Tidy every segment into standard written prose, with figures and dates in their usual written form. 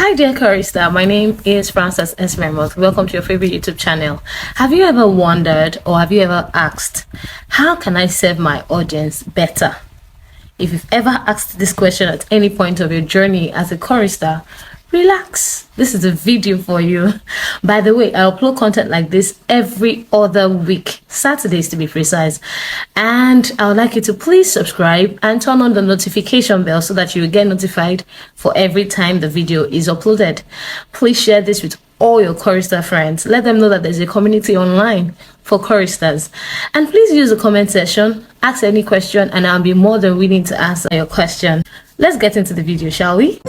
Hi dear Chorister, my name is Frances S. Mermouth. Welcome to your favorite YouTube channel. Have you ever wondered or have you ever asked, how can I serve my audience better? If you've ever asked this question at any point of your journey as a chorister, relax. This is a video for you. By the way, I upload content like this every other week, Saturdays to be precise. And I would like you to please subscribe and turn on the notification bell so that you will get notified for every time the video is uploaded. Please share this with all your chorister friends. Let them know that there's a community online for choristers. And please use the comment section, ask any question, and I'll be more than willing to answer your question. Let's get into the video, shall we?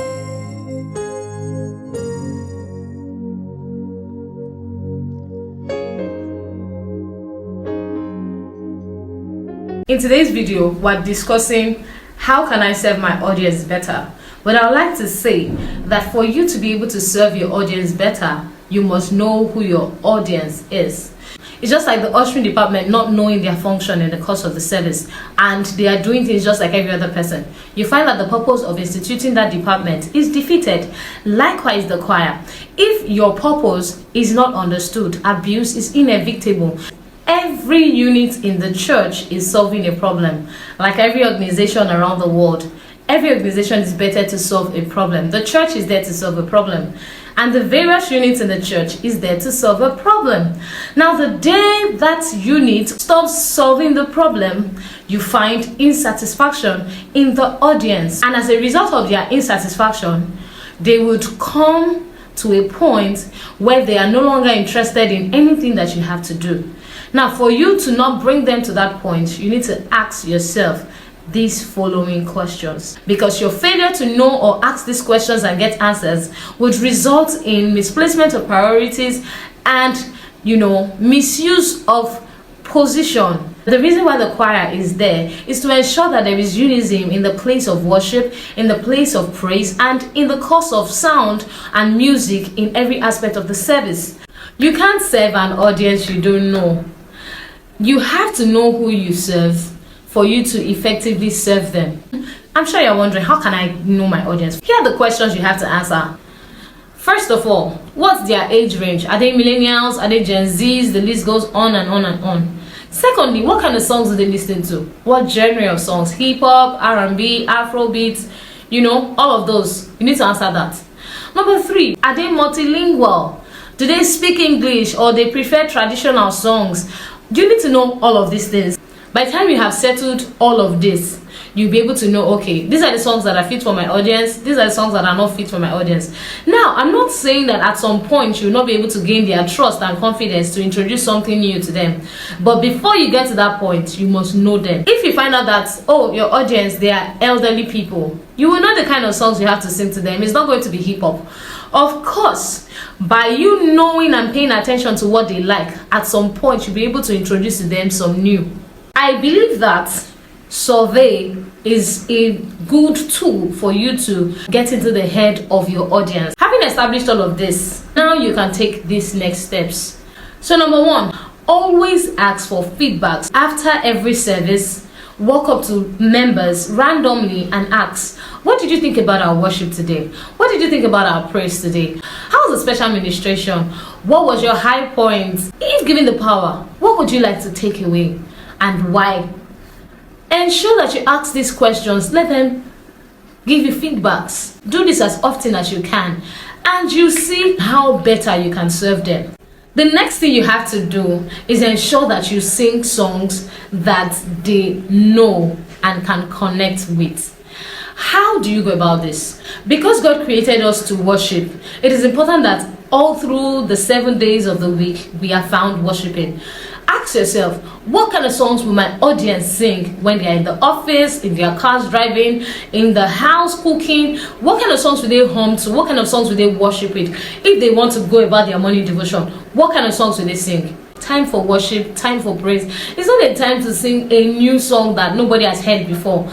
In today's video, we're discussing how can I serve my audience better. But I would like to say that for you to be able to serve your audience better, you must know who your audience is. It's just like the ushering department not knowing their function in the course of the service, and they are doing things just like every other person. You find that the purpose of instituting that department is defeated. Likewise, the choir. If your purpose is not understood, abuse is inevitable. Every unit in the church is solving a problem. Like every organization around the world, every organization is better to solve a problem. The church is there to solve a problem. And the various units in the church is there to solve a problem. Now, the day that unit stops solving the problem, you find insatisfaction in the audience. And as a result of their insatisfaction, they would come to a point where they are no longer interested in anything that you have to do. Now, for you to not bring them to that point, you need to ask yourself these following questions, because your failure to know or ask these questions and get answers would result in misplacement of priorities and, misuse of position. The reason why the choir is there is to ensure that there is unison in the place of worship, in the place of praise, and in the course of sound and music in every aspect of the service. You can't serve an audience you don't know. You have to know who you serve for you to effectively serve them. I'm sure you're wondering, how can I know my audience? Here are the questions you have to answer. First of all, what's their age range? Are they millennials? Are they Gen Zs? The list goes on and on and on. Secondly, what kind of songs do they listen to? What genre of songs? Hip hop, R&B, Afrobeats, all of those. You need to answer that. Number 3, are they multilingual? Do they speak English or they prefer traditional songs? You need to know all of these things. By the time you have settled all of this, you'll be able to know, okay, these are the songs that are fit for my audience, these are the songs that are not fit for my audience. Now, I'm not saying that at some point you'll not be able to gain their trust and confidence to introduce something new to them. But before you get to that point, you must know them. If you find out that, your audience, they are elderly people, you will know the kind of songs you have to sing to them. It's not going to be hip hop. Of course, by you knowing and paying attention to what they like, at some point you'll be able to introduce to them some new. I believe that survey is a good tool for you to get into the head of your audience. Having established all of this, now you can take these next steps. So number 1, always ask for feedback. After every service, walk up to members randomly and ask, what did you think about our worship today? What did you think about our praise today? How was the special administration? What was your high point? If given the power, what would you like to take away and why? Ensure that you ask these questions. Let them give you feedbacks. Do this as often as you can, and you see how better you can serve them. The next thing you have to do is ensure that you sing songs that they know and can connect with. How do you go about this? Because God created us to worship, it is important that all through the 7 days of the week we are found worshiping. Ask yourself, what kind of songs will my audience sing when they are in the office, in their cars driving, in the house cooking? What kind of songs will they hum to? What kind of songs will they worship with? If they want to go about their morning devotion, what kind of songs will they sing? Time for worship, time for praise. It's not a time to sing a new song that nobody has heard before.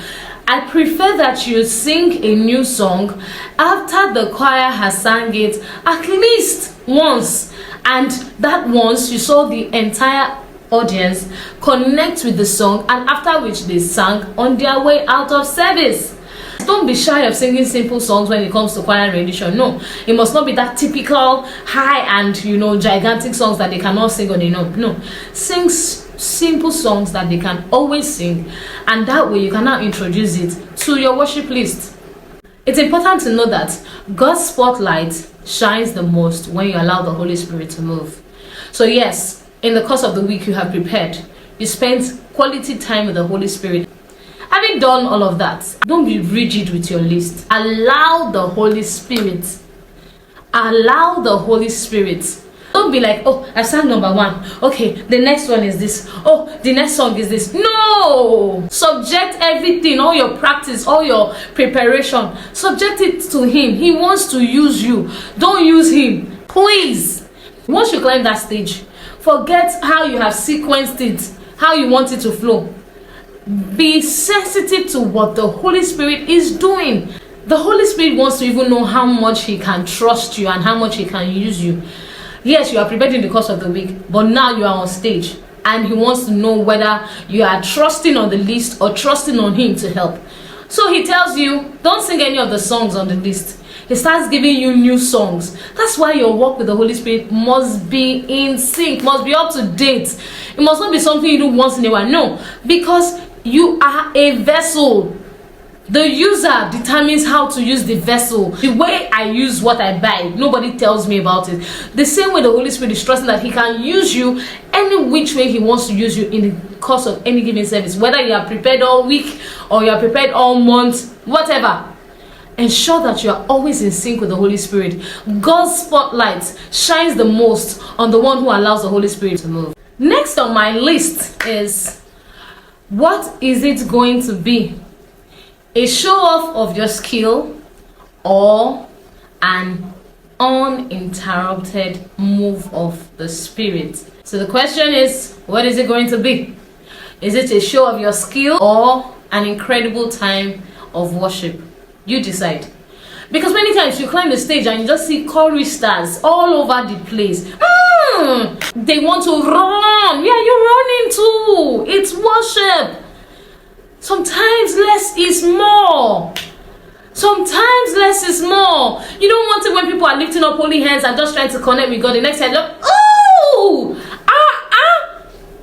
I prefer that you sing a new song after the choir has sang it at least once, and that once you saw the entire audience connect with the song, and after which they sang on their way out of service. don't be shy of singing simple songs when it comes to choir rendition. No, it must not be that typical high and gigantic songs that they cannot sing on their own. No, sing simple songs that they can always sing, and that way you can now introduce it to your worship list. It's important to know that God's spotlight shines the most when you allow the Holy Spirit to move. So yes, in the course of the week you have prepared, you spent quality time with the Holy Spirit. Having done all of that, don't be rigid with your list. Allow the Holy Spirit. Allow the Holy Spirit. Don't be like, oh, I sang number 1. Okay, the next one is this. Oh, the next song is this. No! Subject everything, all your practice, all your preparation. Subject it to Him. He wants to use you. Don't use Him. Please. Once you climb that stage, forget how you have sequenced it, how you want it to flow. Be sensitive to what the Holy Spirit is doing. The Holy Spirit wants to even know how much He can trust you and how much He can use you. Yes, you are prepared in the course of the week, but now you are on stage and He wants to know whether you are trusting on the list or trusting on Him to help. So He tells you, don't sing any of the songs on the list. He starts giving you new songs. That's why your walk with the Holy Spirit must be in sync, must be up to date. It must not be something you do once in a while. No, because you are a vessel. The user determines how to use the vessel. The way I use what I buy, nobody tells me about it. The same way the Holy Spirit is trusting that He can use you any which way He wants to use you in the course of any given service. Whether you are prepared all week or you are prepared all month, whatever. Ensure that you are always in sync with the Holy Spirit. God's spotlight shines the most on the one who allows the Holy Spirit to move. Next on my list is, what is it going to be? A show off of your skill or an uninterrupted move of the Spirit? So the question is, what is it going to be? Is it a show of your skill or an incredible time of worship? You decide. Because many times you climb the stage and you just see choristers all over the place. They want to run. Where are you running to? It's worship. Sometimes less is more. Sometimes less is more. You don't want it when people are lifting up holy hands and just trying to connect with God. The next time,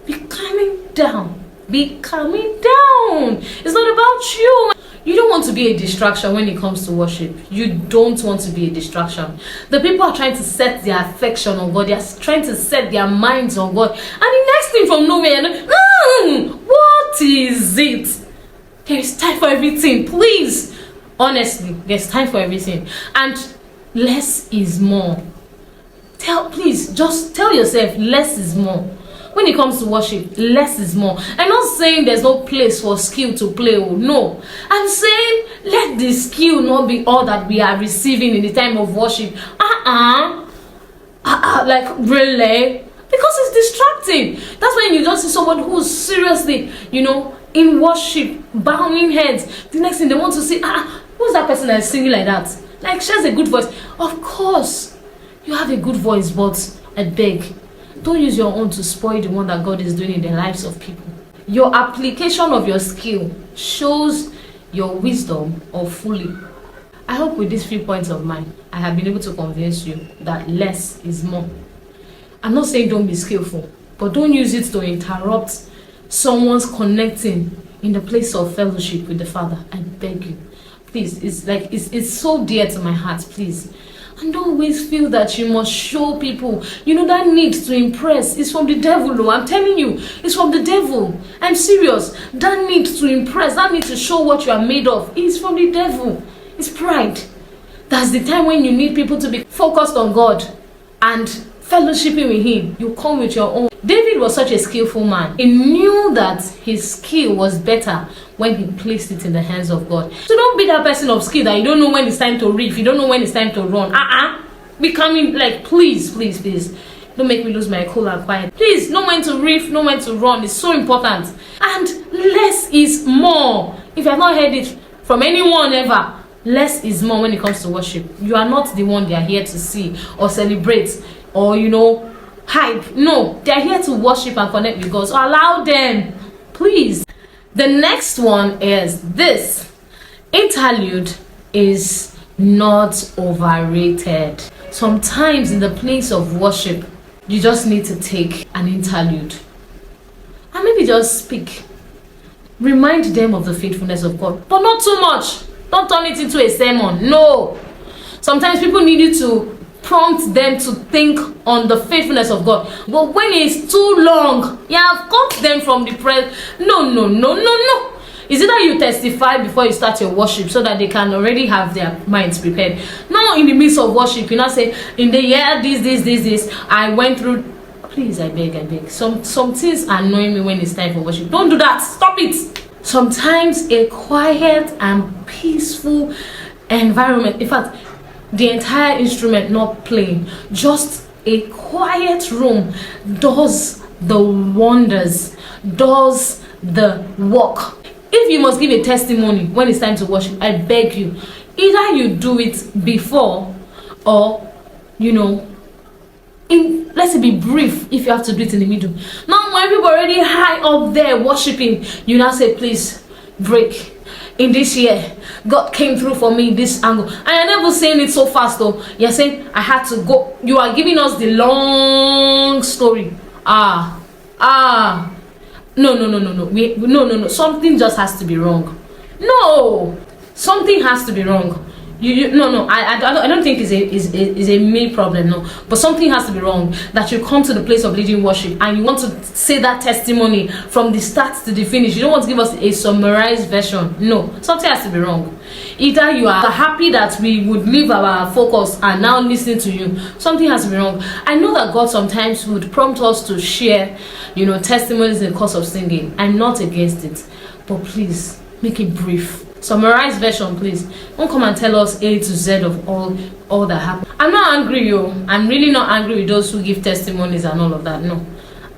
be calming down. Be calming down. It's not about you. You don't want to be a distraction when it comes to worship. You don't want to be a distraction. The people are trying to set their affection on God. They are trying to set their minds on God. And the next thing from nowhere, what is it? There is time for everything. Please. Honestly, there's time for everything. And less is more. Please, just tell yourself less is more. When it comes to worship, less is more. I'm not saying there's no place for skill to play. No. I'm saying let the skill not be all that we are receiving in the time of worship. Like really? Because it's distracting. That's when you just see someone who's seriously, in worship, bowing heads. The next thing they want to see, who's that person that's singing like that? Like she has a good voice. Of course, you have a good voice, but I beg, don't use your own to spoil the one that God is doing in the lives of people. Your application of your skill shows your wisdom or fully. I hope with these few points of mine, I have been able to convince you that less is more. I'm not saying don't be skillful, but don't use it to interrupt someone's connecting in the place of fellowship with the Father. I beg you. Please, it's so dear to my heart, please. And don't always feel that you must show people. That need to impress is from the devil. I'm telling you, it's from the devil. I'm serious. That need to impress, that need to show what you are made of is from the devil. It's pride. That's the time when you need people to be focused on God and fellowshipping with Him. You come with your own. David was such a skillful man. He knew that his skill was better when he placed it in the hands of God. So don't be that person of skill that you don't know when it's time to riff, you don't know when it's time to run. Becoming like, please. Don't make me lose my cool and quiet. Please, know when to riff, know when to run. It's so important. And less is more. If you have not heard it from anyone ever, less is more when it comes to worship. You are not the one they are here to see or celebrate or, hype. No, they're here to worship and connect with God. So allow them, please. The next one is this. Interlude is not overrated. Sometimes in the place of worship, you just need to take an interlude and maybe just speak. Remind them of the faithfulness of God, but not too much. Don't turn it into a sermon. No. Sometimes people need you to prompt them to think on the faithfulness of God. But when it's too long, you have cut them from the prayer. No. Is it that you testify before you start your worship so that they can already have their minds prepared? No, in the midst of worship, you not say, in the year this, I went through. Please, I beg. Some things annoy me when it's time for worship. Don't do that. Stop it. Sometimes a quiet and peaceful environment, in fact, the entire instrument not playing, just a quiet room does the wonders, does the work. If you must give a testimony when it's time to worship, I beg you, either you do it before or, let's say be brief if you have to do it in the middle. Now, when people are already high up there worshiping, you now say, please, break. In this year, God came through for me this angle. And you're never saying it so fast though. You're saying, I had to go. You are giving us the long story. No. Something just has to be wrong. No, something has to be wrong. I don't think is a me problem. No, but something has to be wrong. That you come to the place of leading worship and you want to say that testimony from the start to the finish. You don't want to give us a summarized version. No, something has to be wrong. Either you are happy that we would leave our focus and now listen to you. Something has to be wrong. I know that God sometimes would prompt us to share, testimonies in the course of singing. I'm not against it, but please make it brief. Summarized version, please. Don't come and tell us A to Z of all that happened. I'm not angry, yo. I'm really not angry with those who give testimonies and all of that. No,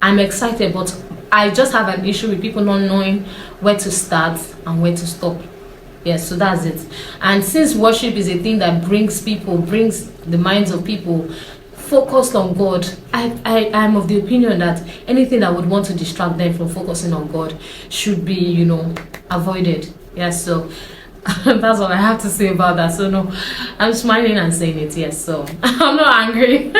I'm excited, but I just have an issue with people not knowing where to start and where to stop. Yes, so that's it. And since worship is a thing that brings the minds of people focused on God, I'm of the opinion that anything that would want to distract them from focusing on God should be, avoided. Yes, so that's all I have to say about that. So no, I'm smiling and saying it. Yes, so I'm not angry.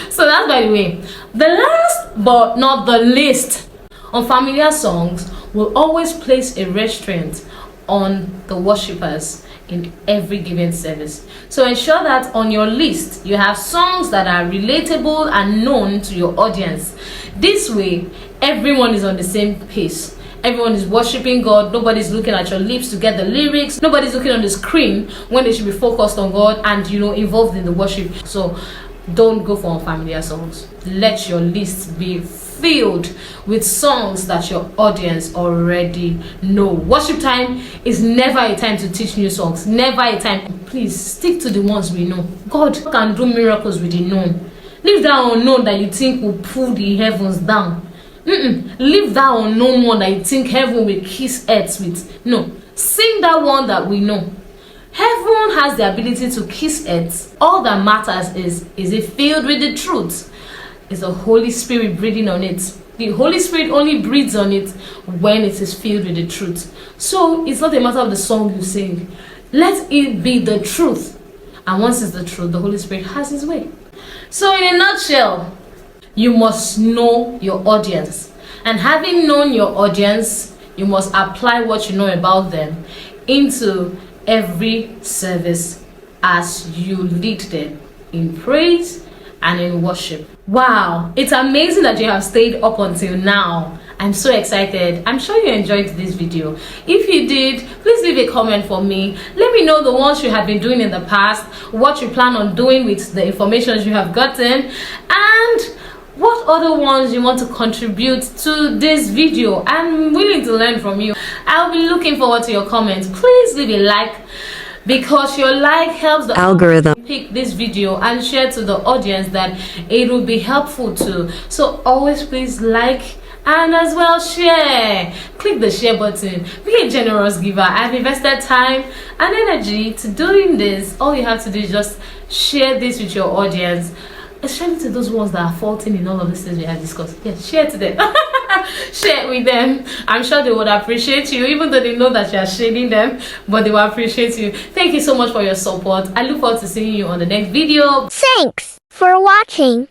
So that's by the way. The last but not the least, unfamiliar songs will always place a restraint on the worshippers in every given service. So ensure that on your list you have songs that are relatable and known to your audience. This way, everyone is on the same pace. Everyone is worshiping God. Nobody's looking at your lips to get the lyrics. Nobody's looking on the screen when they should be focused on God and involved in the worship. So don't go for unfamiliar songs. Let your list be filled with songs that your audience already know. Worship time is never a time to teach new songs. Never a time. Please stick to the ones we know. God can do miracles with the known. Leave that unknown that you think will pull the heavens down. Leave that unknown one that you think heaven will kiss earth with. No, sing that one that we know. Heaven has the ability to kiss earth. All that matters is it filled with the truth? Is the Holy Spirit breathing on it? The Holy Spirit only breathes on it when it is filled with the truth. So it's not a matter of the song you sing. Let it be the truth. And once it's the truth, the Holy Spirit has his way. So in a nutshell, you must know your audience. And having known your audience, you must apply what you know about them into every service as you lead them in praise and in worship. Wow, it's amazing that you have stayed up until now. I'm so excited. I'm sure you enjoyed this video. If you did, please leave a comment for me. Let me know the ones you have been doing in the past, what you plan on doing with the information you have gotten, and what other ones you want to contribute to this video. I'm willing to learn from you. I'll be looking forward to your comments. Please leave a like, because your like helps the algorithm pick this video and share to the audience that it will be helpful to. So always please like and as well share. Click the share button. Be a generous giver. I've invested time and energy to doing this. All you have to do is just share this with your audience, especially to those ones that are faulting in all of these things we have discussed. Yes, share to them. Share it with them. I'm sure they would appreciate you, even though they know that you are shading them, but they will appreciate you. Thank you so much for your support. I look forward to seeing you on the next video. Thanks for watching.